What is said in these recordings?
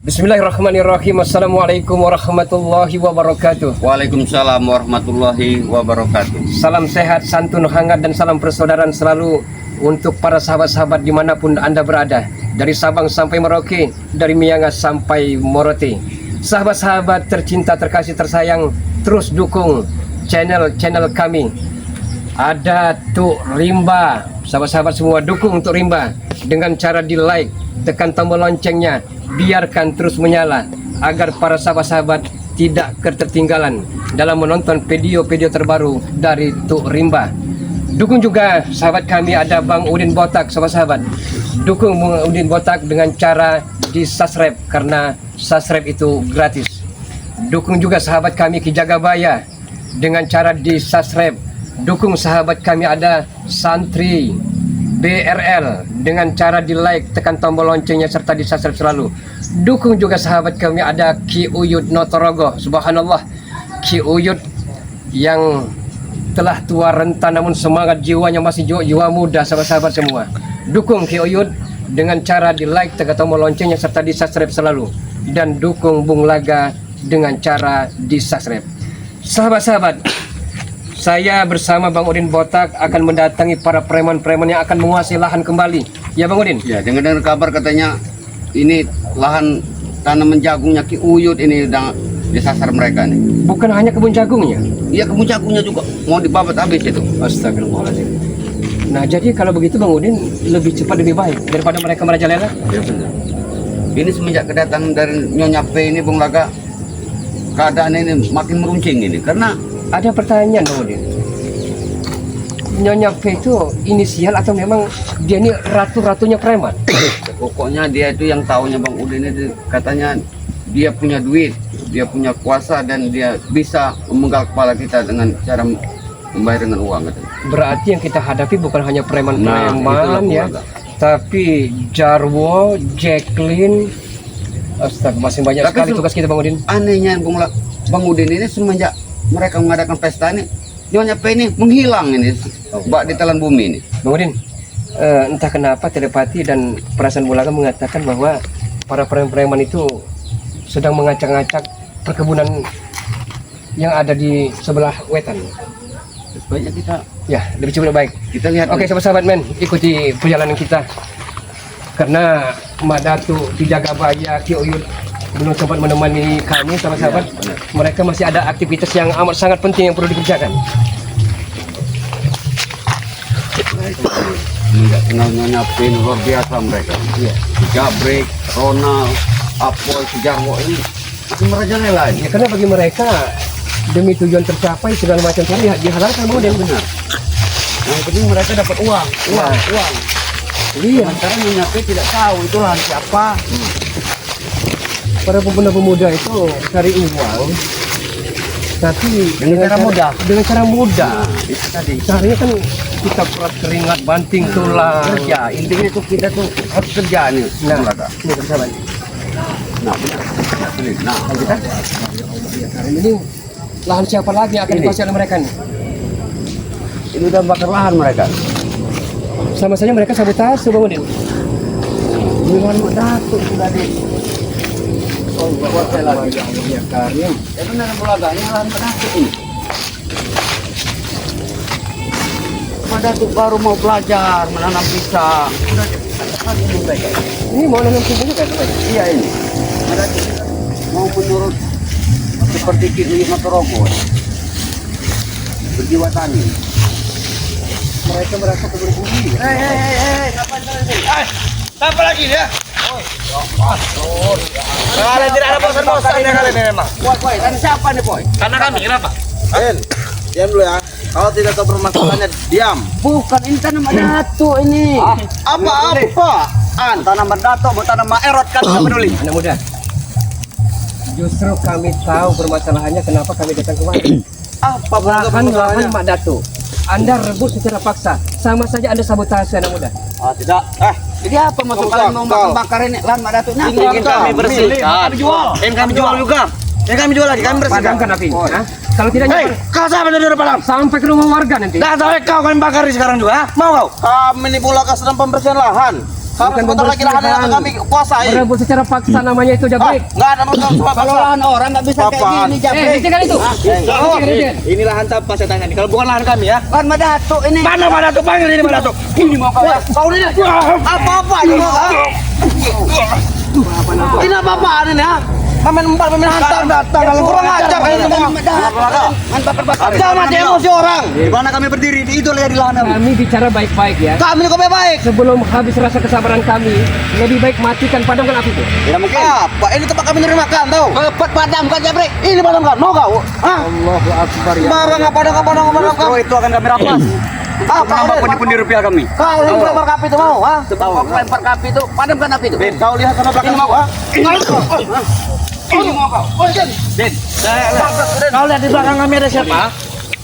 Bismillahirrahmanirrahim. Assalamualaikum warahmatullahi wabarakatuh. Waalaikumsalam warahmatullahi wabarakatuh. Salam sehat, santun, hangat, dan salam persaudaraan selalu untuk para sahabat-sahabat dimanapun Anda berada. Dari Sabang sampai Merauke, dari Miangas sampai Morote. Sahabat-sahabat tercinta, terkasih, tersayang, terus dukung channel kami. Ada Tuk Rimba. Sahabat-sahabat semua dukung Tuk Rimba dengan cara di like, tekan tombol loncengnya, biarkan terus menyala agar para sahabat-sahabat tidak ketertinggalan dalam menonton video-video terbaru dari Tuk Rimba. Dukung juga sahabat kami, ada Bang Udin Botak. Sahabat-sahabat dukung Bang Udin Botak dengan cara di subscribe, karena subscribe itu gratis. Dukung juga sahabat kami Ki Jagabaya dengan cara di subscribe. Dukung sahabat kami ada Santri BRL dengan cara di like, tekan tombol loncengnya, serta di subscribe selalu. Dukung juga sahabat kami ada Ki Uyud Notorogo. Subhanallah, Ki Uyud yang telah tua renta namun semangat jiwanya masih jiwa muda. Sahabat-sahabat semua dukung Ki Uyud dengan cara di like, tekan tombol loncengnya, serta di subscribe selalu. Dan dukung Bung Laga dengan cara di subscribe. Sahabat-sahabat, saya bersama Bang Udin Botak akan mendatangi para preman-preman yang akan menguasai lahan kembali. Ya Bang Udin? Ya, dengar kabar katanya ini lahan tanaman jagungnya Ki Uyud ini udah disasar mereka nih. Bukan hanya kebun jagungnya? Iya, kebun jagungnya juga mau dibabat habis itu. Astagfirullahaladzim. Nah, jadi kalau begitu Bang Udin, lebih cepat lebih baik daripada mereka merajalela. Ya benar. Ini semenjak kedatangan dari Nyonya P ini, Bung Laga, keadaan ini makin meruncing ini karena ada pertanyaan Bang Udin. Nyonya P itu inisial atau memang dia ini ratu-ratunya preman? pokoknya dia itu yang tahunya Bang Udin itu katanya dia punya duit, dia punya kuasa, dan dia bisa memenggal kepala kita dengan cara membayar dengan uang katanya. Berarti yang kita hadapi bukan hanya preman-preman ya, Bung Laga. tapi Jarwo, Jacqueline. Astaga, masih banyak Tapi sekali tugas kita Bang Udin. Anehnya Bang Udin ini semenjak mereka mengadakan pesta ini, Nyonya P ini menghilang ini, bak di telan bumi ini. Bang Udin, entah kenapa telepati dan perasaan Bung Laga mengatakan bahwa para preman-preman itu sedang mengacak-ngacak perkebunan yang ada di sebelah wetan. Sebaiknya kita Lebih cepat baik. kita lihat. Oke, sahabat-sahabat men, ikuti perjalanan kita. Karena Mak Datu, Ki Jagabaya, Ki Uyud belum sempat menemani kami, sahabat-sahabat. Ya, Mereka masih ada aktivitas yang amat sangat penting yang perlu dikerjakan. Tidak kenal Nyonya P ini luar biasa mereka. Iya. Gabrek, Ronald, Apoy, Jarwo ini masih merajalela ini. Ya, karena bagi mereka demi tujuan tercapai segala macam cara dihalalkan kemudian benar. Yang penting mereka dapat uang. Iya. Sementara Nyonya P tidak tahu itu lahan siapa. Para pemuda-pemuda itu cari uang, tapi Dengan cara mudah. Dengan cara mudah. Itu tadi. Caranya kan kita peras keringat, banting tulang. Kerja, intinya itu kita tuh harus kerja nih. Nah, Bung Laga. ini sahabat. Nah, benar. Nah, Kalau kita, sekarang ini lahan siapa lagi yang akan Ini. dikuasai oleh mereka nih? ini udah bakar lahan mereka. Sama saja mereka sabotase Bang Udin. Dengan Datu sudah di. Oh, buat saya lagi. Ya Karim. Ya benar Bung Laga, ini lahan Datu ini. Datu baru mau belajar menanam pisang. Sudah lagi mereka. Ini mau nanam sini juga kan? Iya ini. Datu mau menurut seperti Ki Uyud Notorogo. Berjiwa tani. Mereka merasa berbumi. Ngapain kalian? Apa lagi dia? Kalian tidak ada bosan-bosan ya kalian ini memang. Boy, tadi siapa nih, Boy? Karena kami, kenapa? Diam dulu ya. Kalau tidak tahu permasalahannya, diam. Bukan, ini tanaman Datu ini. Apa-apaan? Tanaman dato, mau tanaman erot kan nggak peduli. Anak muda, justru kami tahu permasalahannya kenapa kami datang kemari. Apa Lahan permasalahannya? Mak Datu, Anda rebut secara paksa, sama saja Anda sabotase anak muda. Tidak. Jadi apa maksud Kau, kalian mau kau. bakar ini lahan Mak Datu? Nah, Ingin kami bersihkan. Ingin kami jual juga. Ingin kami jual lagi, kami bersihkan. Padamkan api. Hah? Kalau tidak Hei, kau siapa dari Palam? sampai ke rumah warga nanti. Dah tahu kau kami bakar sekarang juga, ha? Mau kau? Kami ini pula sedang pembersihan lahan. Kalau Bukan sebentar lagi lahan yang akan kami kuasai. Berebut secara paksa namanya itu Jabrik. Enggak ada masalah sama Kalau paksa. lahan orang nggak bisa kayak gini, Jabrik. Hentikan itu. Hentikan. Ini lahan tanpa saya tanya nih. Kalau bukan lahan kami ya. Kan Madato ini. Mana Madato? Panggil ini Madato. Ini mau kau. Kau ini apa-apa ini mau. Ini apa-apaan ini ha? Main hantam datang kalau kurang ajar ini semua. Jangan mati emosi orang. Di mana kami berdiri? Di itu lihat di lahan kami. Kami bicara baik-baik ya. Kami kau baik. Sebelum habis rasa kesabaran kami, lebih baik matikan padamkan api itu. Tidak mungkin. Apa? Ini tempat kami nerima makan tahu. Cepat padamkan Jabrik. Ini padamkan. Mau kau? Hah? Allahu Akbar ya. Barang apa padamkan. Justru itu akan kami rampas. Apa Menambah pundi-pundi rupiah kami. Kau yang lempar kapi itu mau, ha? Kau lempar kapi itu, padamkan api itu. Kau lihat sana belakang mau, ha? Ini mau kau. Ben, kau lihat di belakang kami ada siapa?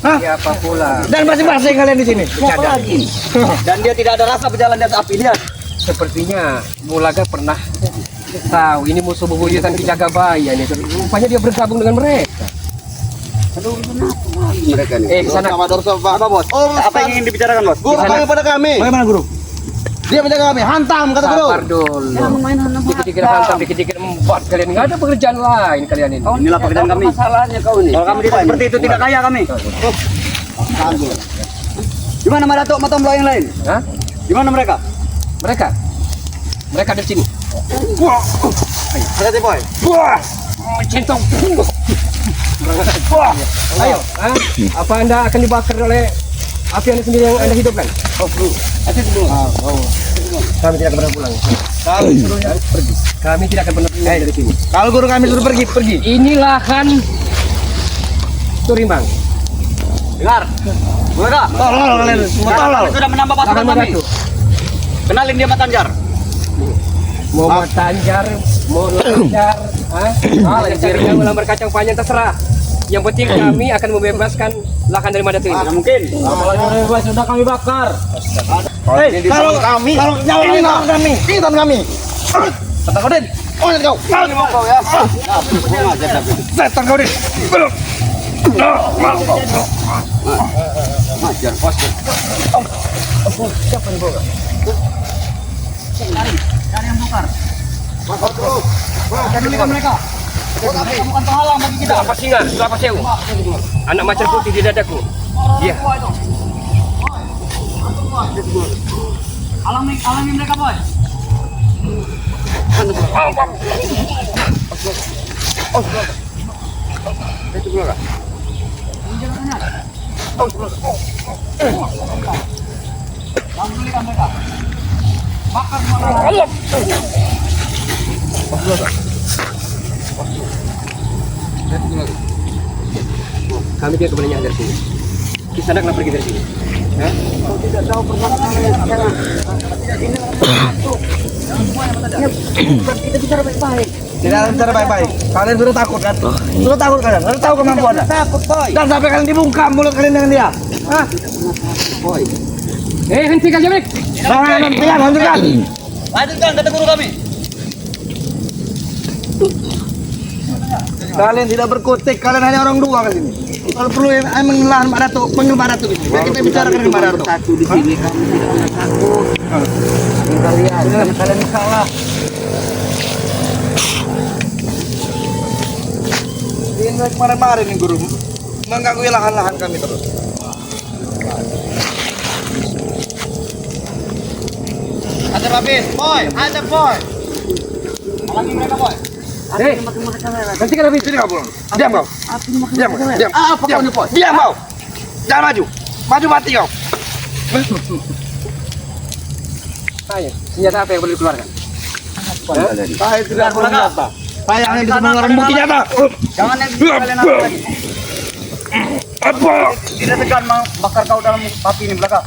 Siapa pula? Dan masing-masing kalian di sini. Dan dia tidak ada rasa berjalan di atas api dia. Sepertinya Mulaga pernah tahu ini musuh bebuyutan Kijaga Baya ini. Rupanya dia bergabung dengan mereka. Mereka nih. Sana. Apa bos? Apa yang ingin dibicarakan bos? Guru kami pada kami. Bagaimana guru? Dia menjaga kami. Hantam kata guru. Sabar dulu. Dikit-dikit hantam, dikit-dikit empat kalian. Nggak ada pekerjaan lain kalian ini. Inilah pekerjaan kami. Masalahnya kau ini. Kalau kami tidak seperti itu tidak kaya kami. Di mana Madato sama Tomblo yang lain? Hah? Di mana mereka? Mereka ada di sini. Hati-hati boy. Centong. Ayo, apa Anda akan dibakar oleh api Anda sendiri yang Anda hidupkan? Kami tidak akan pernah pulang. Kami suruhnya pergi. Kami tidak akan pernah pulang dari sini. Kalau guru kami suruh pergi. Ini lahan Turimbang. Dengar. Mereka. Tolol kalian semua tolol. Sudah menambah pasukan Lahan kami. Madatu. Kenalin dia Matanjar. Mau Matanjar, mau Lancar, Lancar melamar kacang panjang terserah. Yang penting kami akan membebaskan lahan dari Madatu ini. Mungkin. Bebas sudah kami bakar. Kalau nyawa ini kami. Intan kami. Kata kau Den. Oh, ini kau. Ini mau kau ya. Setan kau Den. Belum. Majar pos. Apa singa, apa sewu? Anak macan putih di dadaku. Iya. Alami mereka boy. Kami tidak keberanian dari sini. Kisah nak pergi dari sini. Tidak ada bicara baik-baik. Kalian sudah takut kan? Sudah takut kalian. Kalian tahu kemampuannya. Takut boy. Dan sampai kalian dibungkam mulut kalian dengan dia. Hah? Hentikan Jabrik. Jangan hentikan, hentikan. Lanjutkan kata guru kami. Kalian tidak berkutik, kalian hanya orang dua kali ini. Kalau perlu yang mengelah Madato, panggil Madato gitu. Biar kita bicarakan dengan Madato. Satu di sini kami tidak ada takut. Kalian salah. Ini kemarin-kemarin nih guru mengganggu lahan-lahan kami terus. Ada babis, boy. Ada boy. Halangi mereka boy. Hentikan habis. Sini kau pulang. Diam kau. Diam kau. Diam. Apa kau ini boy? Diam kau. Jangan maju. Maju mati kau. Ayo, senjata apa yang boleh dikeluarkan? Saya tidak punya apa. Saya hanya bisa mengeluarkan bukti nyata. Jangan yang kalian apa lagi. Apa? Tidak tekan bakar kau dalam api ini belakang.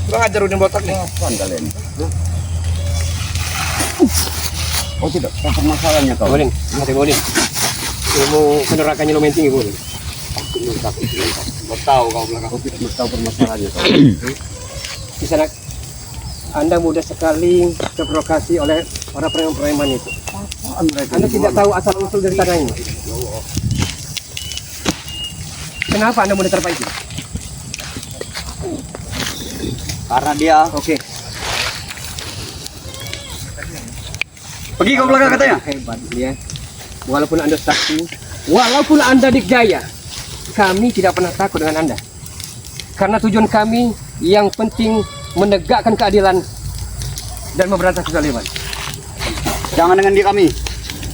Kurang ajar udah botak nih. Oh tidak, apa masalahnya kau? Boleh, boleh. Ilmu penerakannya lumayan tinggi boleh. Kau tahu kau belakang. Kau tidak tahu permasalahannya kau. Di sana Anda mudah sekali terprovokasi oleh para preman itu. Anda tidak tahu asal usul dari tanah ini. Kenapa Anda mudah terpancing? Karena dia. Oke. Pergi ke belakang katanya. Hebat ya. Walaupun Anda saksi, walaupun Anda dikjaya, kami tidak pernah takut dengan Anda. Karena tujuan kami yang penting menegakkan keadilan dan memberantas kezaliman. Jangan dengan dia kami.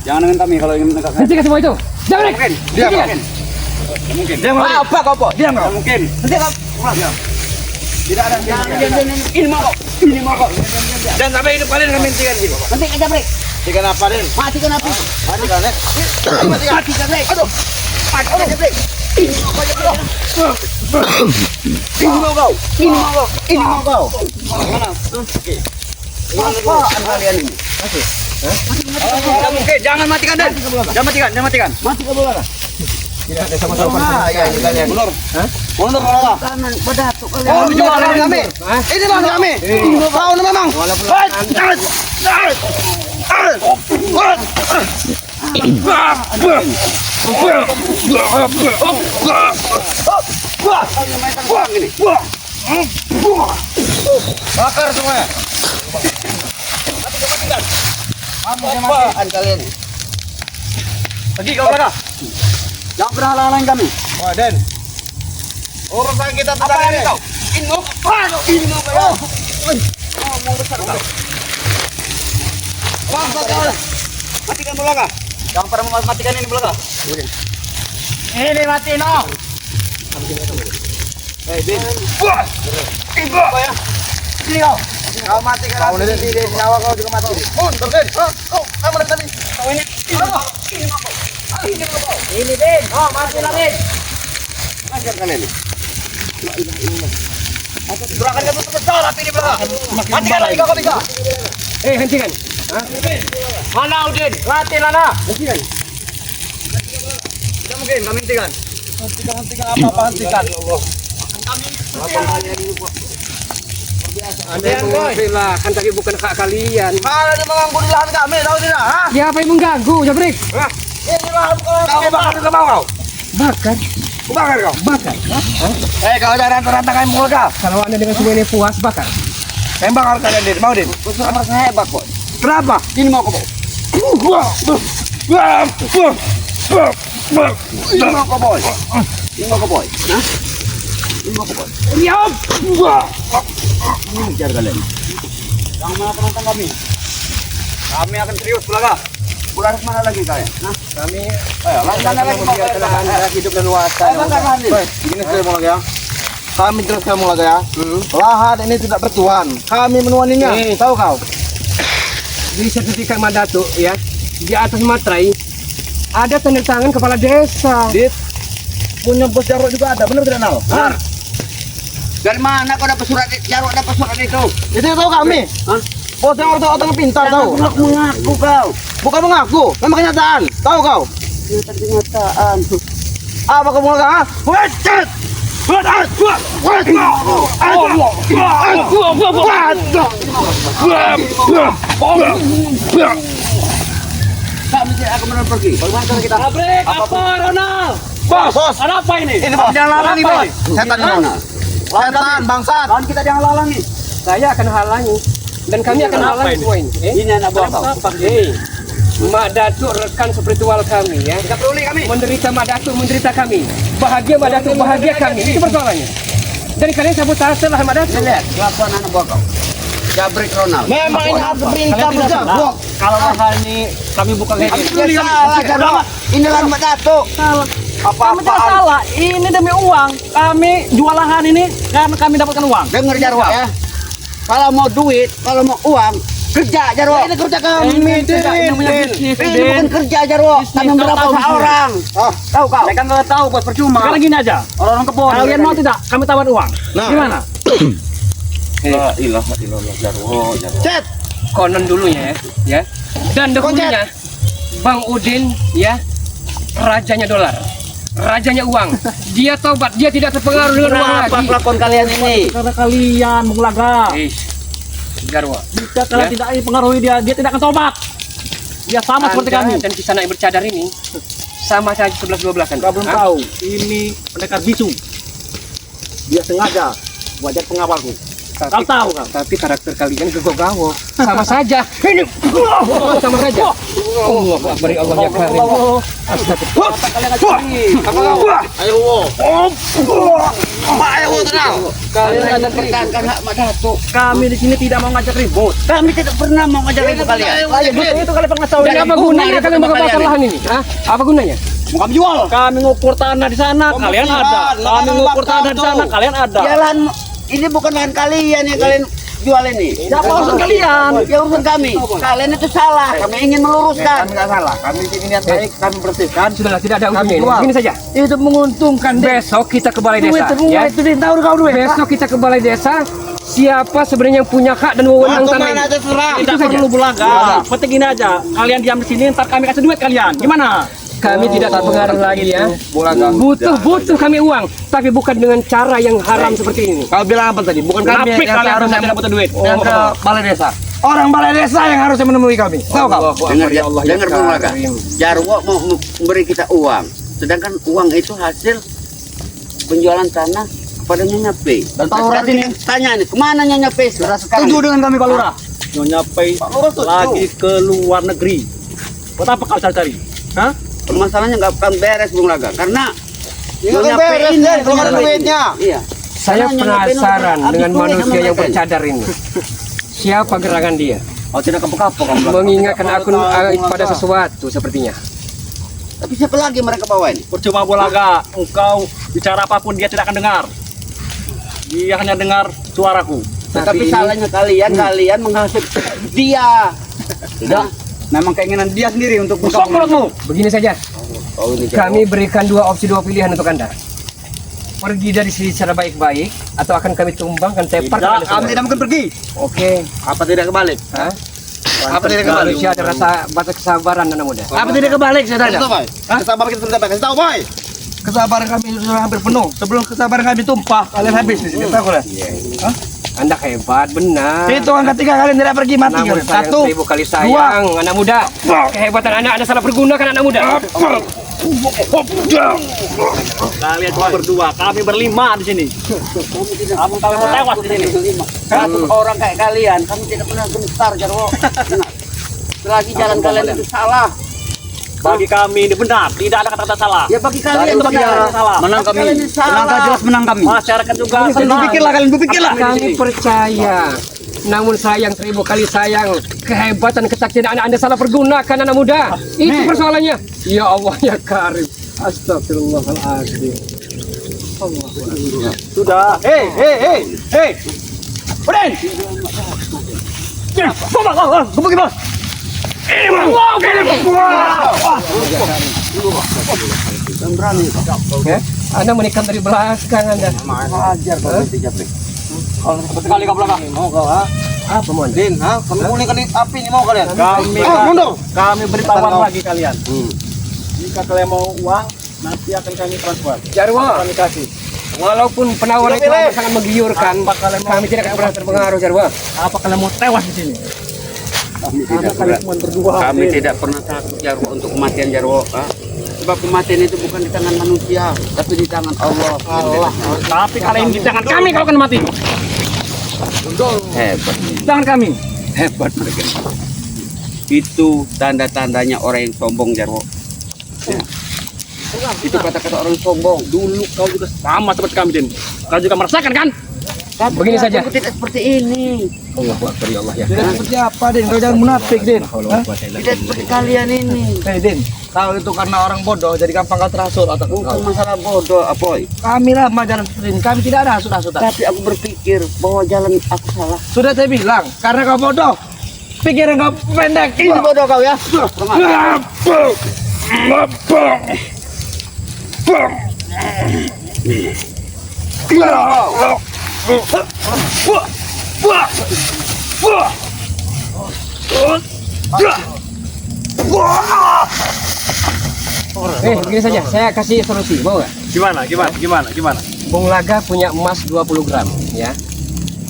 Jangan dengan kami kalau ingin menegakkan. Hentikan semua itu. Jangan. Mungkin. Dia mungkin. Mungkin. Dia mau. Apa kau? Diam kau. Mungkin. Nanti kau. Diam. Tidak ada. Ini mau kau. Ini mau kau. Dan sampai hidup kalian kami hentikan gitu. Nanti kita break. Hentikan apa Den? Matikan api. Matikan ya. Matikan break. Aduh. Matikan break. Ini mau kau. Ini mau kau. Ini mau kau. Mana? Oke. Apaan kalian ini? Oke, jangan matikan Den. Jangan matikan, jangan matikan. Mati ke bola. Tidak ada sama-sama. Ya, ini kalian. Mundur. Hah? Mundur kalau Kanan berdatu Oh, kalian. jual kami. Hah? Ini bang kami. Kau memang. Walaupun Bakar semuanya. Apaan kalian? Pergi kau belakang. Jangan pernah halang kami. Wah, Den. Urusan kita Apa tentang ini ini. kau? Ini mau kau. Ini mau kau. Mau besar kau. Bangsa kau. Matikan belakang. Jangan pernah mematikan ini belakang. Ini mati no. Hei, Bin. Ibu. Sini kau. Kau matikan nanti di nyawa kau juga mati. Mundur, Den. Kau mana tadi? Kau ini. Ini mau kau. Ini mau kau. Ini mau kau. Ini Den. Oh, mati lah Den. Ajar kalian. Belakang kamu sebesar api di belakang. Matikan lagi kau bisa. hentikan. Mana Udin? Mati lah nah. Hentikan. Tidak mungkin kami hentikan. Hentikan apa hentikan? Anda yang mengambillah, kan tadi bukan hak kalian. Kalau dia mengganggu di lahan kami, tahu tidak? Hah? Siapa yang mengganggu, Jabrik? Ini lahan kau bakar juga mau kau? Bakar, Bakar kau? bakar. Kau jangan rantai-rantai mulut kau. Kalau Anda dengan semua ini puas, bakar. Saya bakar kalian, Din. Mau, Din? Usaha merasa hebat kok. Kenapa? Ini mau kau. Ini mau kau, boy. Ini mau kau boy. Hah? Ini mau kau boy. Ini bicara kalian. Jangan malah penonton kami. Kami akan serius belakang. Bulan mana lagi kalian? Nah, Kami Ayo, lanjutkan lagi. membiarkan Anda hidup dan luasa. bakar lahan ini. Begini saya mau lagi ya. Kami jelaskan mau lagi ya. Lahan ini tidak bertuan. Kami menuaninya. Tahu kau? Di sertifikat Madatu ya, di atas materai ada tanda tangan kepala desa. Dit. Punya bos Jarwo juga ada. Benar tidak, Nal? Benar. Dari mana kau dapat surat Jarwo dapat surat itu? Itu yang tahu kami. Hah? Bos Jarwo itu orang pintar tahu. Jangan mengaku kau. Bukan mengaku, memang kenyataan. Tahu kau? Itu kenyataan. Apa kamu lagi? Wajat! Kami tidak akan benar pergi. Bagaimana kita? Jabrik, apa Ronald? Bos, Ada apa ini? ini bos. Jangan halangi, Apa bos. ini? Setan ini. Setan, bangsat. Lawan kita jangan halangi. Saya akan halangi dan kami akan halangi semua ini. Ini anak buah kau. Mak Datuk rekan spiritual kami ya. Tidak peduli kami. Menderita Mak Datuk, menderita kami. Bahagia Mak Datuk, bahagia kami. Itu persoalannya. Dan kalian sabotase lah Mak Datuk. Lihat kelakuan anak buah kau. Jabrik Ronald. Memang ini harus perintah berjabok. Kalau hal ini kami bukan kayak Kami gitu. peduli salah Jarwo. Ini lahan Mbak Datuk. Kami tidak salah, ini demi uang. Kami jual lahan ini karena kami dapatkan uang. Dengar Jarwo ya. Kalau mau duit, kalau mau uang, kerja Jarwo. Ini kerja kami, Ini tidak, ini punya Din. bisnis, Ini Din. bukan kerja Jarwo. Bisnis, Kami kau berapa tahu bisnis. orang. Tahu kau? Mereka nggak tahu, buat percuma. Sekarang gini aja, orang-orang kebon. Kalian mau tidak? Kami tawar uang. Nah. Gimana? ilah Jarwo. Cet. Konon dulunya ya. Dan dahulunya Bang Udin ya, rajanya dolar. Rajanya uang. Dia taubat, dia tidak terpengaruh dengan uang Kenapa lagi. kelakuan kalian ini? Karena kalian mengulaga. Jarwo. Jika kalian Ya. tidak dipengaruhi dia tidak akan tobat. Dia sama seperti kami. Dan kisah yang bercadar ini sama saja 11-12an. Kau belum tahu, ini pendekar bisu. Dia sengaja buat jadi pengawalku. Kau tahu kau. Tapi karakter kalian gegogawo. Sama saja. Ini sama saja. Allahu Akbar, ya Allah ya Karim. Astagfirullah. Ayo tenang. Kalian ada pertahankan hak Mak Datuk. Kami di sini tidak mau ngajak ribut. Kami tidak pernah mau ngajak ribut kalian. Itu kalian pernah tahu Dan apa gunanya kalian membakar lahan ini? Hah? Apa gunanya? Mau kami jual. Kami ngukur tanah di sana, kalian ada. Kami ngukur tanah di sana, kalian ada. Ya lahan ini bukan lahan kalian yang kalian jual ini. Siapa urusan kalian? Ya urusan kami. Kalian itu salah. Kami ingin meluruskan. Kami nggak salah. Kami ingin niat baik, kami bersihkan. Sudahlah, tidak ada ujungnya ini. jual. Begini saja. Itu menguntungkan. Besok kita ke balai desa. Ya. Itu Din, tahu kau duit. Besok kita ke balai desa. Siapa sebenarnya yang punya hak dan wewenang tanah ini? terserah. Tidak saja. perlu belaga. Penting gini aja. Kalian diam di sini, ntar kami kasih duit kalian. Gimana? Kami tidak terpengaruh lagi ya. Butuh kami uang, tapi bukan dengan cara yang haram seperti ini. Kau bilang apa tadi? Bukan kami Napik yang kalian harus tidak butuh duit. yang ke balai desa. Orang balai desa yang harusnya menemui kami. Tahu kau? Dengar ya Allah ya dengar dulu Laga. Karim. Jarwo mau memberi kita uang, sedangkan uang itu hasil penjualan tanah kepada Nyonya P. Dan Pak Lurah ini Tanya nih, kemana Nyonya P sekarang? Setuju dengan kami Pak Lurah. Nyonya Pei lagi ke luar negeri. Buat apa kau cari-cari? Hah? Permasalahannya nggak akan beres Bung Laga, karena Ya nggak beres deh kalau nggak ada duitnya. Iya. Saya Karena Nyonya P penasaran habis dengan duit sama manusia yang mereka. bercadar ini. Siapa gerangan dia? Oh tidak kapok-kapok kamu. Mengingatkan aku pada sesuatu sepertinya. Tapi siapa lagi mereka bawa ini? Percuma Bolaga, engkau bicara apapun dia tidak akan dengar. Dia hanya dengar suaraku. Tapi ini- salahnya kalian menghasut dia. Tidak. Memang keinginan dia sendiri untuk Busuk mulutmu. Begini saja, Oh ini kami berikan dua opsi, dua pilihan untuk Anda. Pergi dari sini secara baik-baik, atau akan kami tumbangkan, tepar Tidak, kepada Kami semua. tidak mungkin pergi. Oke, Apa tidak kebalik? hah? Apa tidak kebalik? Manusia ada rasa batas kesabaran anak muda. Apa tidak kebalik saya tanya? Boy. Kesabaran kita sudah kasih tahu, Boy. Kesabaran kami sudah hampir penuh. Sebelum kesabaran kami tumpah, kalian habis di sini. Tahu kalian? Anda hebat, benar. Hitungan ketiga kalian tidak pergi mati Namun kalian. sayang, Satu, 1000 kali sayang, anak muda. Kehebatan Anda salah pergunakan anak muda. Kalian cuma berdua, kami berlima di sini. Kamu kami mau tewas di sini. Satu orang kayak kalian, kami tidak pernah gentar Jarwo. Selagi jalan kalian itu salah. Bagi kami ini benar, tidak ada kata-kata salah. Ya bagi kalian Bagi benar. kalian salah. menang kami. Kalian ini salah. Menang jelas menang kami. Masyarakat juga Kalian senang. berpikirlah, kalian berpikirlah. Kami percaya. Namun sayang, 1000 kali sayang, kehebatan kesaktian Anda salah pergunakan anak muda. Itu persoalannya. Ya Allah ya Karim. Astagfirullahaladzim. Sudah. Hei. Udin. Bos, gebukin bos. Ini Ya, Anda menikam dari belakang Anda. Ajar kau nanti Japri. sekali kau belakang. Mau kau ha? Apa mau? Din, ha? Kamu kuning api ini mau kalian? Kami beritahuan lagi kalian. Jika kalian mau uang, nanti akan kami transfer. Jarwo, Kami kasih. walaupun penawaran itu sangat menggiurkan, kami tidak akan pernah terpengaruh, Jarwo. Apa kalian mau tewas di sini? Kami tidak Kalian pernah, cuma berdua. kami tidak pernah takut Jarwo untuk kematian Jarwo. Sebab kematian itu bukan di tangan manusia, tapi di tangan Allah. Tapi kalian di tangan kami kalau akan mati. Hebat, Di tangan kami. hebat mereka. Itu tanda-tandanya orang yang sombong Jarwo. Ya. Itu kata-kata orang sombong. Dulu kau juga sama seperti kami, Din. Kau juga merasakan kan? Begini saja. Aku tidak seperti ini. Allahu Akbar, ya Allah ya. Tidak seperti apa, Din? Kau jangan munafik, Din. Hah? Tidak seperti kalian ini. Hei, Din. Kau itu karena orang bodoh, jadi gampang kau terhasut otak Bukan kau. masalah bodoh, Apoy. Kami lah jalan seperti ini. Kami tidak ada hasut-hasutan. Tapi aku berpikir bahwa jalan aku salah. Sudah saya bilang, karena kau bodoh. Pikiran kau pendek. Ini bodoh kau ya. Begini saja, saya kasih solusi, mau nggak? Gimana? Bung Laga punya emas 20 gram, ya.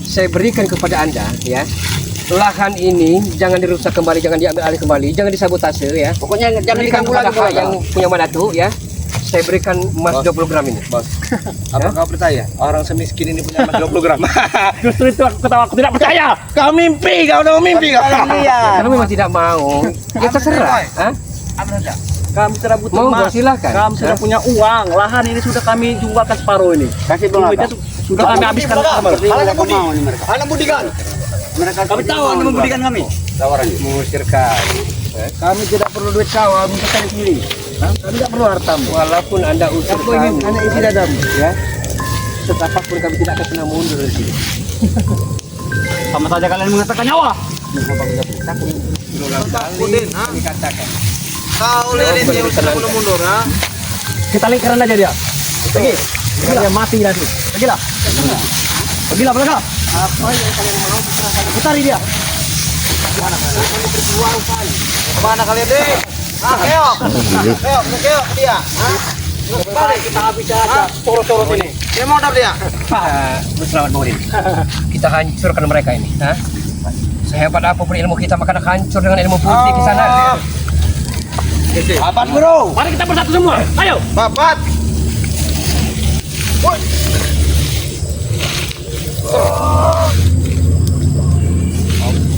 Saya berikan kepada Anda, ya. Lahan ini jangan dirusak kembali, jangan diambil alih kembali, jangan disabotase, ya. Pokoknya jangan Berikan diganggu kepada lagi hak yang punya Manado, ya. saya berikan emas 20 gram ini. Bos, apa kau percaya? Orang semiskin ini punya emas 20 gram. Justru itu aku tidak percaya. Kau mimpi, kau udah mimpi kau. Kalau memang tidak mau, ya terserah. Hah? Kami sudah butuh Mau emas. silakan. Kami sudah punya uang. Lahan ini sudah kami jualkan separuh ini. Kasih Duitnya sudah kami habiskan semua. Anak budi, mau nih mereka. anak budikan. Mereka Kami tahu anda membudikan kami. tawarannya. Mengusirkan. Kami tidak perlu duit kau, kami cari sendiri. Kami tidak perlu hartamu. Walaupun anda usir Aku ingin kami, hanya isi dadamu. ya, tetap pun kami tidak akan pernah mundur dari sini. Sama saja kalian mengatakan nyawa. Dikatakan. Kau lihat ini sudah mundur, ha? Kita lingkaran aja dia. Pergi. Biar dia mati nanti. Pergilah. Pergilah, pergilah. Apa yang kalian mau Putari dia. Kemana kalian deh? Keok dia. Balik kita habis aja. Sorot-sorot ini. Dia mau dia. Selamat Maudin. Kita hancurkan mereka ini. Hah? Sehebat apapun ilmu kita, maka akan hancur dengan ilmu putih di sana. Papat bro. Mari kita bersatu semua. Ayo. Papat.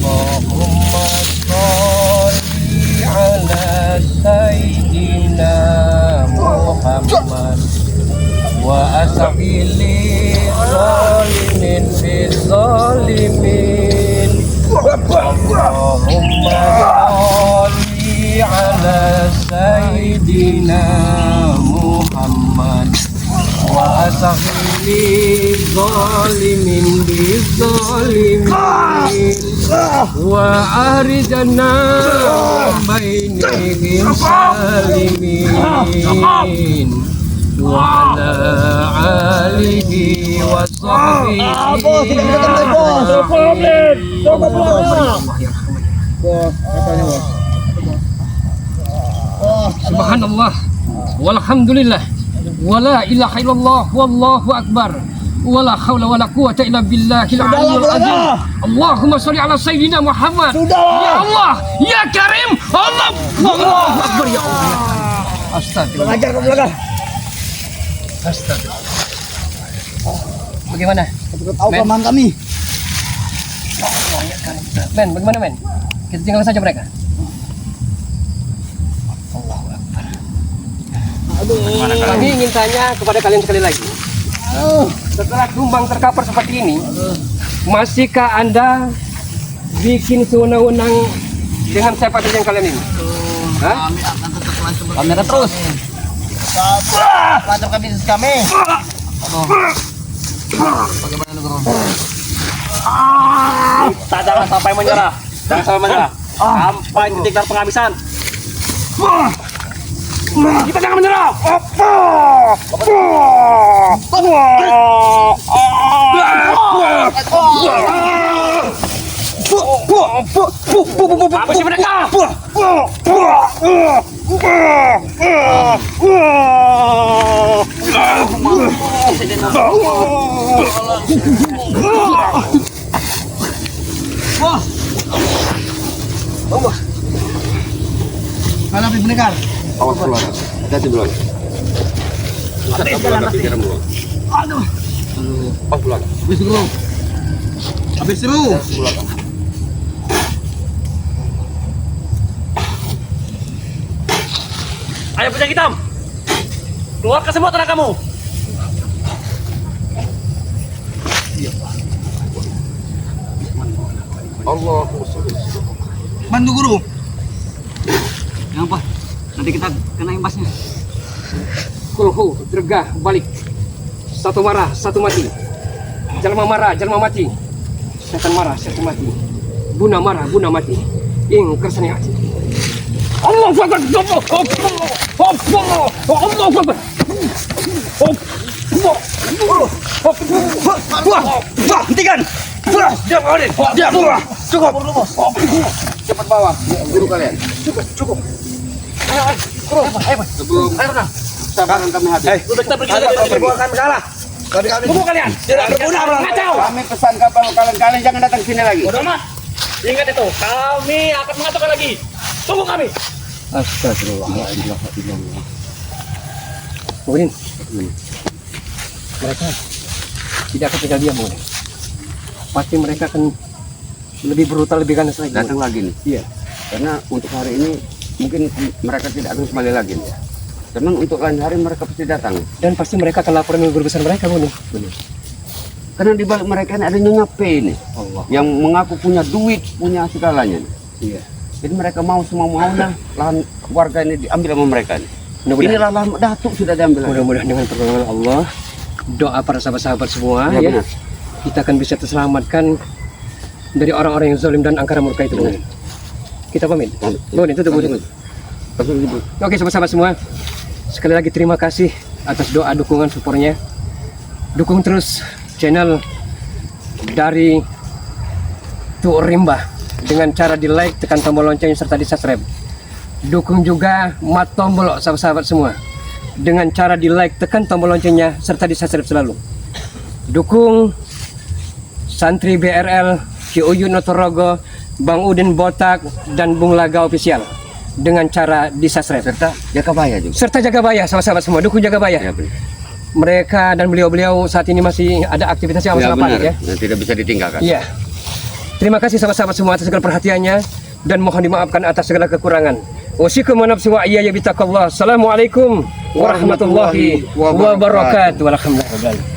Allahumma sholli ala sayyidina Muhammad wa asfili zalimin fi zalimin. Allahumma sholli ala sayyidina Muhammad wa asfili zalimin bi zalimin wa arijana bainihim salimin wa ala alihi wa Subhanallah walhamdulillah wala ilaha illallah wallahu akbar wala haula wala quwata illa billahil aliyyil azim. Allahumma shalli ala sayyidina Muhammad. Ya Allah, ya Karim. Allahu akbar ya Allah. Astagfirullah. Ajar kau belakang. Astagfirullah. Bagaimana? Tahu paman kami. Men, bagaimana men? Kita tinggal saja mereka. Allahu akbar. Kami ingin tanya kepada kalian sekali lagi. Setelah tumbang terkapar seperti ini, masihkah Anda bikin sewenang-wenang dengan sepak terjang kalian ini? Hah? Kami akan terus. Lancarkan bisnis kami. Bagaimana negara? Kita jangan sampai menyerah. Jangan sampai menyerah. Sampai titik dan penghabisan. Kita jangan menyerah. Habisi mereka. Mana api pendengar? Awas keluar. Hati-hati dulu. Aduh. Pas pulang. Habis seru. Habis seru. Ayo pedang hitam. Keluarkan semua tenagamu. Allah. Bantu guru. Yang apa? Nanti kita kena imbasnya. Kulhu, dergah, balik. Satu marah, satu mati. Jalma marah, jalma mati. Setan marah, setan mati. Buna marah, buna mati. Ing kersani hati. Allah Akbar. Allah Akbar. Hentikan. Diam kau, diam. Cukup. Cepat bawa guru kalian. Cukup. Sebelum sabaran kami habis. Kita pergi dari Bukan kalah. Tunggu kalian. Tidak berguna, Bang. Ngacau. Kami pesan kapal kalian jangan datang sini lagi. Bodoh amat. Ingat itu, kami akan mengatakan lagi. Tunggu kami. Astagfirullah. Udin, mereka tidak akan tinggal diam, Udin. Pasti mereka akan lebih brutal, lebih ganas lagi. Datang lagi nih. Iya. Karena untuk hari ini mungkin mereka tidak akan kembali lagi. Cuman untuk lain hari mereka pasti datang. Dan pasti mereka akan laporan ke guru besar mereka, Udin. Karena di balik mereka ini ada Nyonya P ini. Allah. Yang mengaku punya duit, punya segalanya. Iya. Jadi mereka mau semua maunya lahan warga ini diambil sama mereka nih. Mudah-mudahan. Inilah lahan Datuk sudah diambil. Mudah-mudahan dengan pertolongan Allah, doa para sahabat-sahabat semua, Ya, ya, benar. kita akan bisa terselamatkan dari orang-orang yang zalim dan angkara murka itu. Benar. Kita pamit. Pamit. Udin, tutup, Udin. Oke, sahabat-sahabat semua, sekali lagi terima kasih atas doa, dukungan, supportnya. Dukung terus channel dari Tuh Rimba dengan cara di like, tekan tombol lonceng serta di subscribe. Dukung juga Mat Tombol, sahabat-sahabat semua, dengan cara di like, tekan tombol loncengnya serta di subscribe selalu. Dukung Santri BRL, Ki Uyun Notorogo, Bang Udin Botak, dan Bung Laga Official dengan cara di subscribe Serta Jakabaya juga. serta Jagabaya, sahabat-sahabat semua. Dukung Jagabaya. Ya, benar. Mereka dan beliau-beliau saat ini masih ada aktivitas yang Ya, sangat padat, benar. ya. Nah, tidak bisa ditinggalkan. Iya. Terima kasih sahabat-sahabat semua atas segala perhatiannya dan mohon dimaafkan atas segala kekurangan. Wasikum wa nafsi wa iyaya bitaqallah. Assalamualaikum warahmatullahi wabarakatuh. Alhamdulillah.